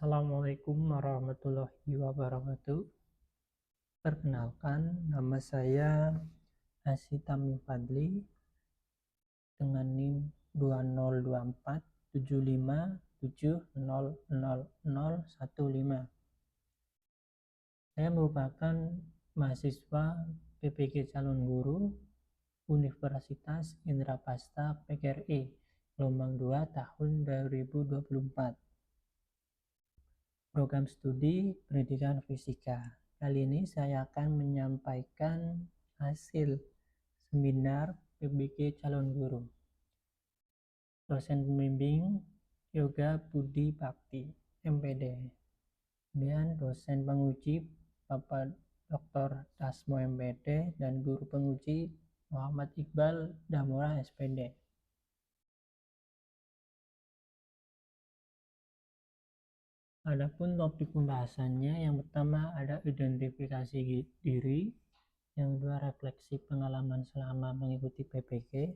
Assalamualaikum warahmatullahi wabarakatuh. Perkenalkan, nama saya Hasy Tamim Fadli dengan NIM 202475700015. Saya merupakan mahasiswa PPG calon guru Universitas Indrapasta PGRI gelombang 2 tahun 2024. Program studi pendidikan fisika. Kali ini saya akan menyampaikan hasil seminar PBG calon guru. Dosen pembimbing Yoga Budi Bakti, MPD. Kemudian dosen penguji Bapak Dr. Dasmo MPD dan guru penguji Muhammad Iqbal Damora SPD. Adapun topik pembahasannya, yang pertama ada identifikasi diri, yang kedua refleksi pengalaman selama mengikuti PPG,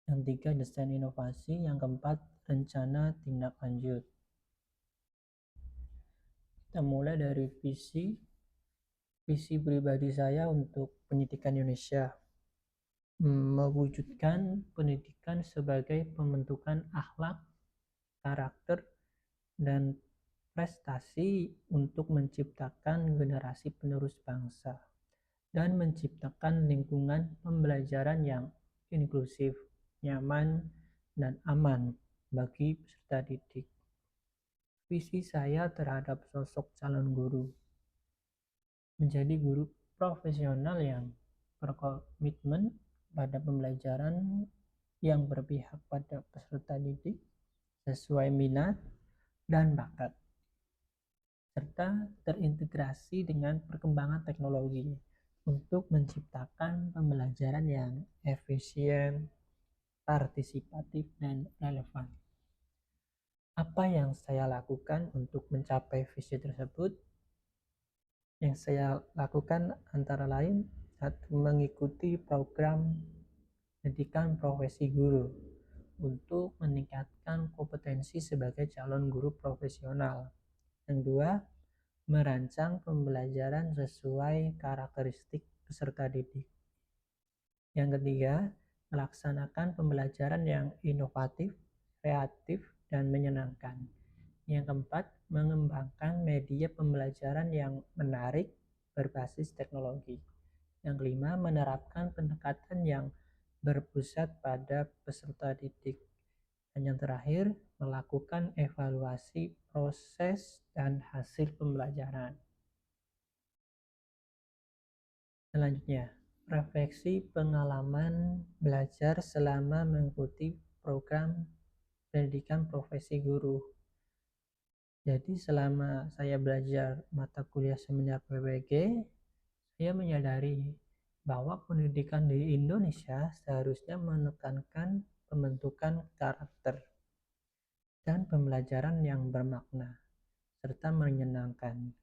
yang ketiga desain inovasi, yang keempat rencana tindak lanjut. Kita mulai dari visi pribadi saya untuk pendidikan Indonesia. Mewujudkan pendidikan sebagai pembentukan akhlak, karakter, dan prestasi untuk menciptakan generasi penerus bangsa dan menciptakan lingkungan pembelajaran yang inklusif, nyaman, dan aman bagi peserta didik. Visi saya terhadap sosok calon guru: menjadi guru profesional yang berkomitmen pada pembelajaran, yang berpihak pada peserta didik sesuai minat dan bakat, serta terintegrasi dengan perkembangan teknologi untuk menciptakan pembelajaran yang efisien, partisipatif, dan relevan. Apa yang saya lakukan untuk mencapai visi tersebut? Yang saya lakukan antara lain: 1. Mengikuti program pendidikan profesi guru untuk meningkatkan kompetensi sebagai calon guru profesional. Yang kedua, merancang pembelajaran sesuai karakteristik peserta didik. Yang ketiga, melaksanakan pembelajaran yang inovatif, kreatif, dan menyenangkan. Yang keempat, mengembangkan media pembelajaran yang menarik berbasis teknologi. Yang kelima, menerapkan pendekatan yang berpusat pada peserta didik. Dan yang terakhir, melakukan evaluasi proses dan hasil pembelajaran. Selanjutnya, refleksi pengalaman belajar selama mengikuti program pendidikan profesi guru. Jadi selama saya belajar mata kuliah seminar PPG, saya menyadari bahwa pendidikan di Indonesia seharusnya menekankan pembentukan karakter dan pembelajaran yang bermakna serta menyenangkan.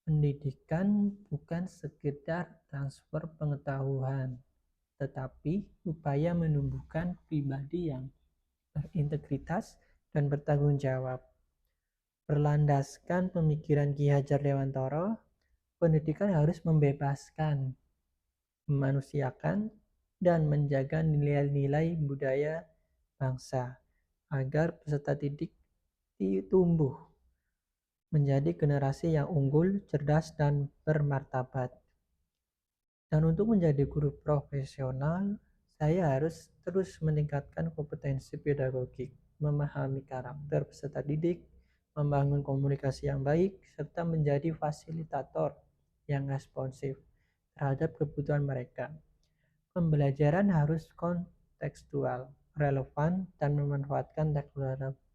Pendidikan bukan sekedar transfer pengetahuan, tetapi upaya menumbuhkan pribadi yang berintegritas dan bertanggung jawab. Berlandaskan pemikiran Ki Hajar Dewantara, pendidikan harus membebaskan, memanusiakan, dan menjaga nilai-nilai budaya bangsa agar peserta didik tumbuh menjadi generasi yang unggul, cerdas, dan bermartabat. Dan untuk menjadi guru profesional, saya harus terus meningkatkan kompetensi pedagogik, memahami karakter peserta didik, membangun komunikasi yang baik, serta menjadi fasilitator yang responsif terhadap kebutuhan mereka. Pembelajaran harus kontekstual, relevan, dan memanfaatkan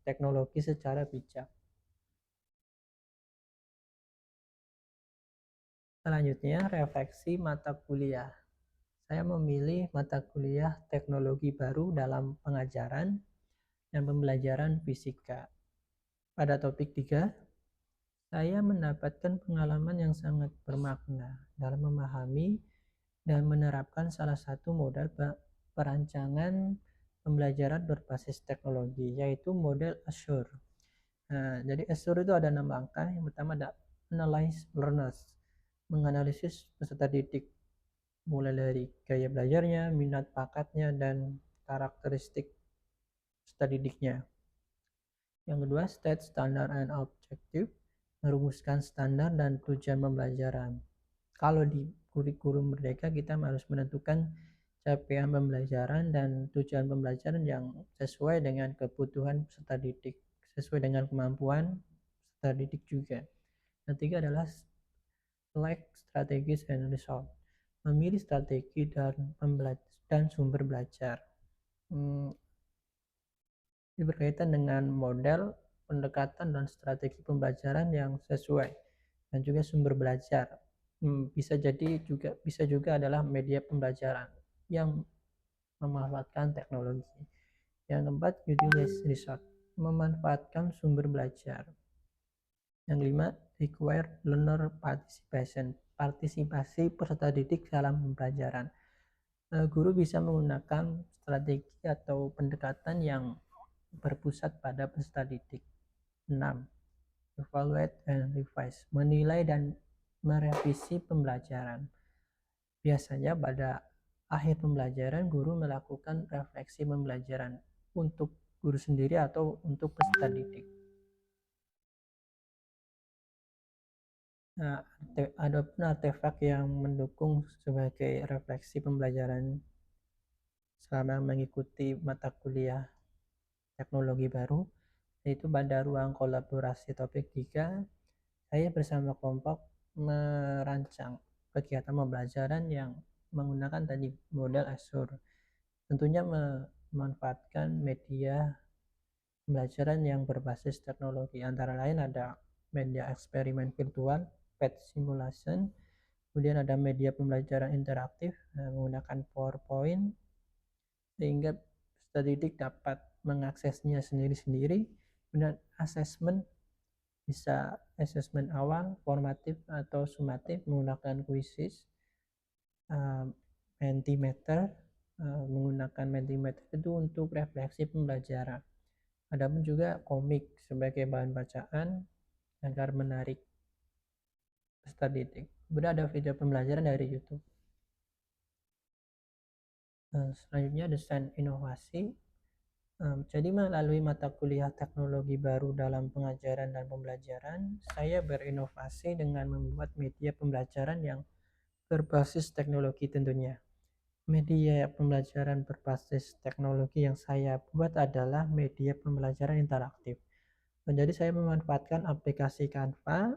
teknologi secara bijak. Selanjutnya, refleksi mata kuliah. Saya memilih mata kuliah teknologi baru dalam pengajaran dan pembelajaran fisika. Pada topik 3, saya mendapatkan pengalaman yang sangat bermakna dalam memahami dan menerapkan salah satu model perancangan pembelajaran berbasis teknologi, yaitu model Azure. Nah, jadi Azure itu ada 6 langkah. Yang pertama ada analyze learners, menganalisis peserta didik, mulai dari gaya belajarnya, minat bakatnya, dan karakteristik peserta didiknya. Yang kedua, state standard and objective, merumuskan standar dan tujuan pembelajaran. Kalau di kurikulum Merdeka kita harus menentukan capaian pembelajaran dan tujuan pembelajaran yang sesuai dengan kebutuhan peserta didik, sesuai dengan kemampuan peserta didik juga. Ketiga adalah select strategies and result, memilih strategi dan sumber belajar. Ini berkaitan dengan model, pendekatan, dan strategi pembelajaran yang sesuai, dan juga sumber belajar. Bisa juga adalah media pembelajaran yang memanfaatkan teknologi. Yang keempat, utilize resource, memanfaatkan sumber belajar. Yang kelima, require learner participation, partisipasi peserta didik dalam pembelajaran. Guru bisa menggunakan strategi atau pendekatan yang berpusat pada peserta didik. 6. Evaluate and revise, menilai dan merevisi pembelajaran. Biasanya pada akhir pembelajaran guru melakukan refleksi pembelajaran untuk guru sendiri atau untuk peserta didik. Nah, ada pun artefak yang mendukung sebagai refleksi pembelajaran selama mengikuti mata kuliah teknologi baru, yaitu pada ruang kolaborasi topik 3, saya bersama kelompok merancang kegiatan pembelajaran yang menggunakan tadi model Azure. Tentunya memanfaatkan media pembelajaran yang berbasis teknologi, antara lain ada media eksperimen virtual, PET simulation, kemudian ada media pembelajaran interaktif menggunakan PowerPoint, sehingga peserta didik dapat mengaksesnya sendiri-sendiri. Kemudian asesmen, bisa asesmen awal, formatif atau sumatif menggunakan quizzes, Mentimeter, menggunakan Mentimeter itu untuk refleksi pembelajaran. Adapun juga komik sebagai bahan bacaan agar menarik peserta didik. Kemudian ada video pembelajaran dari YouTube. Selanjutnya desain inovasi. Jadi melalui mata kuliah teknologi baru dalam pengajaran dan pembelajaran, saya berinovasi dengan membuat media pembelajaran yang berbasis teknologi tentunya. Media pembelajaran berbasis teknologi yang saya buat adalah media pembelajaran interaktif. Jadi saya memanfaatkan aplikasi Canva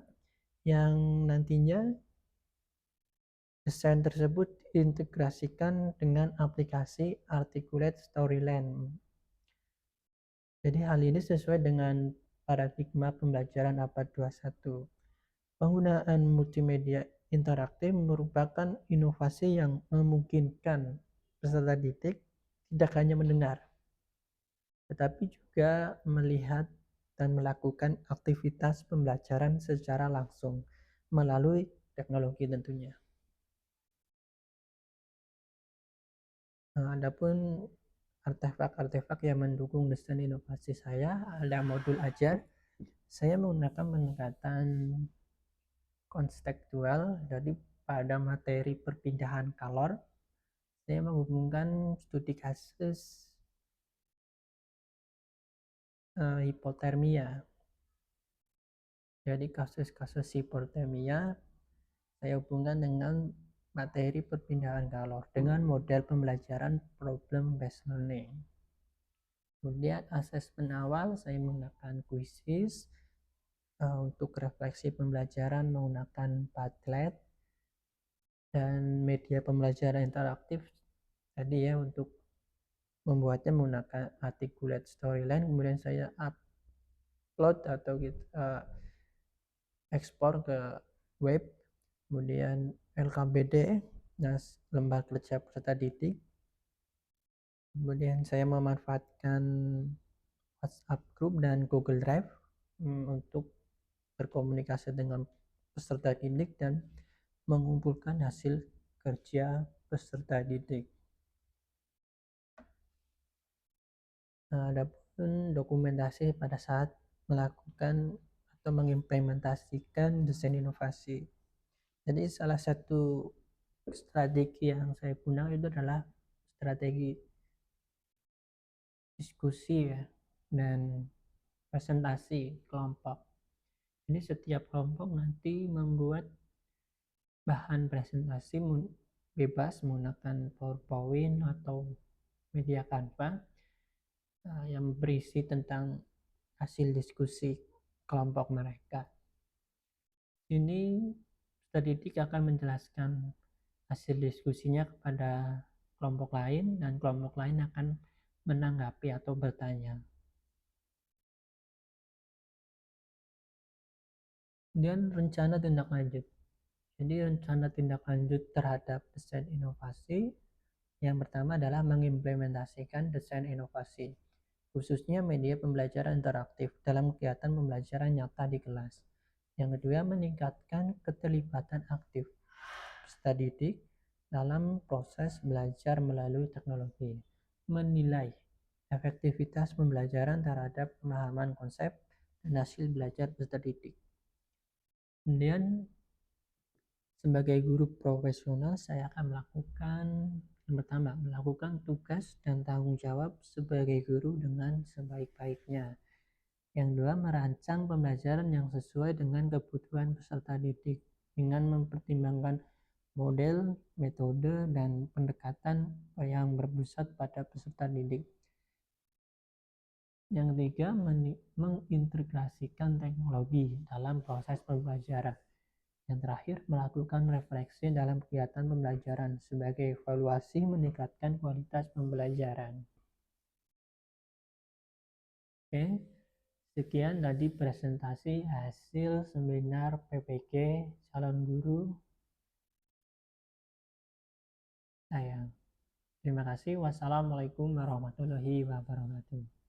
yang nantinya desain tersebut diintegrasikan dengan aplikasi Articulate Storyland. Jadi hal ini sesuai dengan paradigma pembelajaran abad 21. Penggunaan multimedia interaktif merupakan inovasi yang memungkinkan peserta didik tidak hanya mendengar, tetapi juga melihat dan melakukan aktivitas pembelajaran secara langsung melalui teknologi tentunya. Adapun artefak-artefak yang mendukung desain inovasi saya, ada modul ajar. Saya menggunakan pendekatan konstekstual, jadi pada materi perpindahan kalor, saya menghubungkan studi kasus hipotermia. Jadi kasus-kasus hipotermia saya hubungkan dengan materi perpindahan kalor dengan model pembelajaran problem based learning. Kemudian asesmen awal saya menggunakan quizzes, untuk refleksi pembelajaran menggunakan Padlet, dan media pembelajaran interaktif tadi ya untuk membuatnya menggunakan Articulate Storyline. Kemudian saya upload atau ekspor ke web, kemudian LKBD, lembar kerja peserta didik. Kemudian saya memanfaatkan WhatsApp Group dan Google Drive untuk berkomunikasi dengan peserta didik dan mengumpulkan hasil kerja peserta didik. Adapun dokumentasi pada saat melakukan atau mengimplementasikan desain inovasi. Jadi salah satu strategi yang saya gunakan itu adalah strategi diskusi ya, dan presentasi kelompok. Jadi setiap kelompok nanti membuat bahan presentasi bebas menggunakan PowerPoint atau media Canva yang berisi tentang hasil diskusi kelompok mereka. Ini studi akan menjelaskan hasil diskusinya kepada kelompok lain, dan kelompok lain akan menanggapi atau bertanya. Kemudian rencana tindak lanjut. Jadi rencana tindak lanjut terhadap desain inovasi yang pertama adalah mengimplementasikan desain inovasi, khususnya media pembelajaran interaktif dalam kegiatan pembelajaran nyata di kelas. Yang kedua, meningkatkan keterlibatan aktif peserta didik dalam proses belajar melalui teknologi. Menilai efektivitas pembelajaran terhadap pemahaman konsep dan hasil belajar peserta didik. Kemudian sebagai guru profesional, saya akan melakukan yang pertama, melakukan tugas dan tanggung jawab sebagai guru dengan sebaik-baiknya. Yang kedua, merancang pembelajaran yang sesuai dengan kebutuhan peserta didik dengan mempertimbangkan model, metode, dan pendekatan yang berpusat pada peserta didik. Yang ketiga, mengintegrasikan teknologi dalam proses pembelajaran. Yang terakhir, melakukan refleksi dalam kegiatan pembelajaran sebagai evaluasi meningkatkan kualitas pembelajaran. Oke, sekian tadi presentasi hasil seminar PPG calon guru saya. Terima kasih. Wassalamualaikum warahmatullahi wabarakatuh.